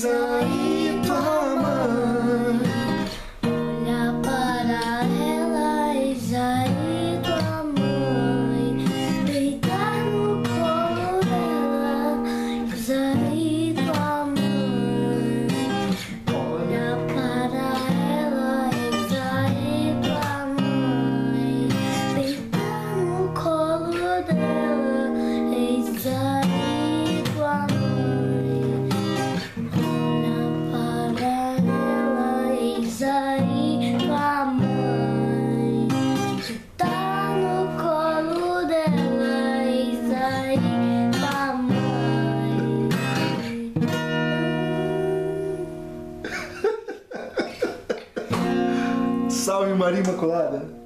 eis aí tua mãe. Olha para ela, eis aí tua mãe. Deitar no colo dela, eis aí tua mãe. Olha para ela, eis aí tua mãe. Deitar no colo dela, eis aí tua mãe. Olha para ela, eis aí tua mãe. Tá no colo dela, eis aí tua mãe. Salve Maria Imaculada.